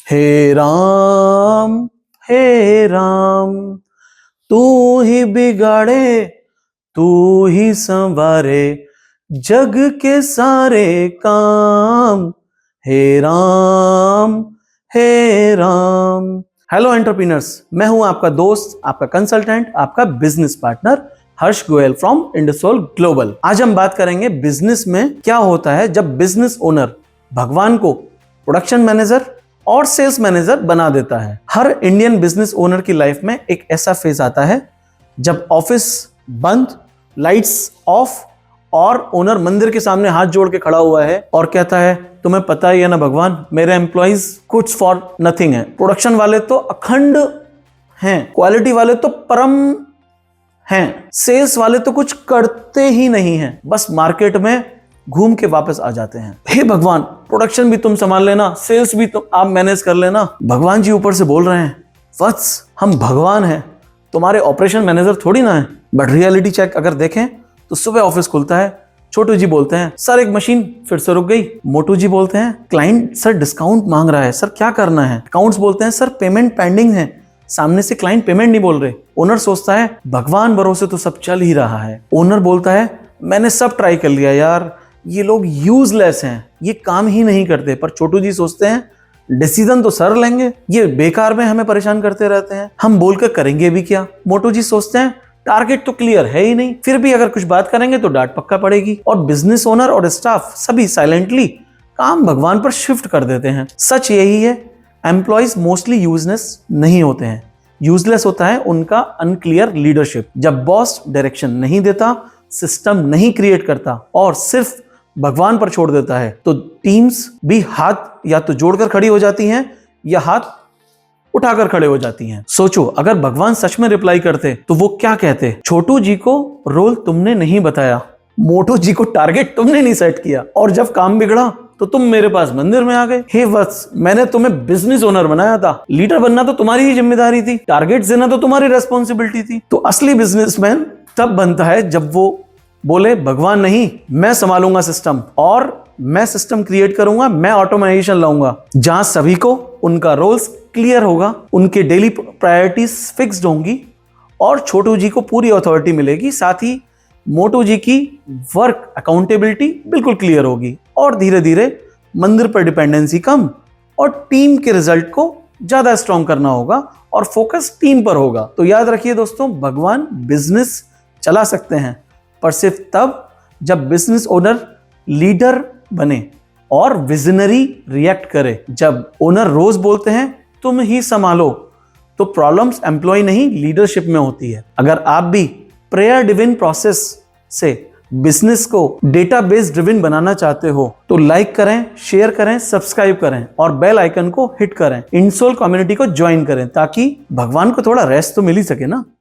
राम हे राम, तू ही बिगाड़े तू ही संवारे जग के सारे काम। हे राम हे राम। हेलो एंटरप्रेन्योर्स, मैं हूं आपका दोस्त, आपका कंसल्टेंट, आपका business partner Harsh Goyal from Indsol Global. आज हम बात करेंगे बिजनेस में क्या होता है जब बिजनेस ओनर भगवान को प्रोडक्शन मैनेजर और सेल्स मैनेजर बना देता है। हर इंडियन बिजनेस ओनर की लाइफ में एक ऐसा फेज आता है जब ऑफिस बंद, लाइट्स ऑफ और ओनर मंदिर के सामने हाथ जोड़ के खड़ा हुआ है और कहता है, तुम्हें पता ही है ना भगवान, मेरे एम्प्लॉइज कुछ फॉर नथिंग है। प्रोडक्शन वाले तो अखंड हैं, क्वालिटी वाले तो परम हैं, सेल्स वाले तो कुछ करते ही नहीं हैं, बस मार्केट में घूम के वापस आ जाते हैं। हे भगवान, प्रोडक्शन भी तुम संभाल लेना, सेल्स भी तुम आप मैनेज कर लेना। भगवान जी ऊपर से बोल रहे हैं, वत्स हम भगवान हैं, तुम्हारे ऑपरेशन मैनेजर थोड़ी ना है। बट रियलिटी चेक अगर देखें तो सुबह ऑफिस खुलता है, छोटू जी बोलते हैं सर एक मशीन फिर से रुक गई। मोटू जी बोलते हैं क्लाइंट सर डिस्काउंट मांग रहा है, सर क्या करना है। अकाउंट्स बोलते हैं सर पेमेंट पेंडिंग है, सामने से क्लाइंट पेमेंट नहीं बोल रहे। ओनर सोचता है भगवान भरोसे तो सब चल ही रहा है। ओनर बोलता है मैंने सब ट्राई कर लिया यार, ये लोग यूजलेस हैं, ये काम ही नहीं करते। पर छोटू जी सोचते हैं डिसीजन तो सर लेंगे, ये बेकार में हमें परेशान करते रहते हैं, हम बोलकर करेंगे भी क्या। मोटू जी सोचते हैं टारगेट तो क्लियर है ही नहीं, फिर भी अगर कुछ बात करेंगे तो डांट पक्का पड़ेगी। और बिजनेस ओनर और स्टाफ सभी साइलेंटली काम भगवान पर शिफ्ट कर देते हैं। सच यही है, एम्प्लॉइज मोस्टली यूजलेस नहीं होते हैं, यूजलेस होता है उनका अनक्लियर लीडरशिप। जब बॉस डायरेक्शन नहीं देता, सिस्टम नहीं क्रिएट करता और सिर्फ भगवान पर छोड़ देता है, तो टीम्स भी हाथ या तो जोड़कर खड़ी हो जाती हैं या हाथ उठाकर खड़े हो जाती हैं। सोचो अगर भगवान सच में रिप्लाई करते तो वो क्या कहते, छोटू जी को रोल तुमने नहीं बताया, मोटू जी को टारगेट तुमने नहीं सेट किया, और जब काम बिगड़ा तो तुम मेरे पास मंदिर में आ गए। हे वत्स, मैंने तुम्हें बिजनेस ओनर बनाया था, लीडर बनना तो तुम्हारी ही जिम्मेदारी थी, टारगेट देना तो तुम्हारी रेस्पॉन्सिबिलिटी थी। तो असली बिजनेसमैन तब बनता है जब वो बोले भगवान नहीं, मैं संभालूंगा सिस्टम, और मैं सिस्टम क्रिएट करूंगा, मैं ऑटोमेशन लाऊंगा जहां सभी को उनका रोल्स क्लियर होगा, उनके डेली प्रायोरिटीज फिक्स्ड होंगी और छोटू जी को पूरी अथॉरिटी मिलेगी, साथ ही मोटू जी की वर्क अकाउंटेबिलिटी बिल्कुल क्लियर होगी और धीरे धीरे मंदिर पर डिपेंडेंसी कम और टीम के रिजल्ट को ज्यादा स्ट्रॉन्ग करना होगा और फोकस टीम पर होगा। तो याद रखिए दोस्तों, भगवान बिजनेस चला सकते हैं पर सिर्फ तब जब बिजनेस ओनर लीडर बने और विजनरी रिएक्ट करे। जब ओनर रोज बोलते हैं तुम ही संभालो, तो प्रॉब्लम्स एम्प्लॉय नहीं लीडरशिप में होती है। अगर आप भी प्रेयर ड्रिवन प्रोसेस से बिजनेस को डेटा बेस्ड ड्रिवन बनाना चाहते हो तो लाइक करें, शेयर करें, सब्सक्राइब करें और बेल आइकन को हिट करें। इंडसोल कम्युनिटी को ज्वाइन करें ताकि भगवान को थोड़ा रेस्ट तो मिल ही सके ना।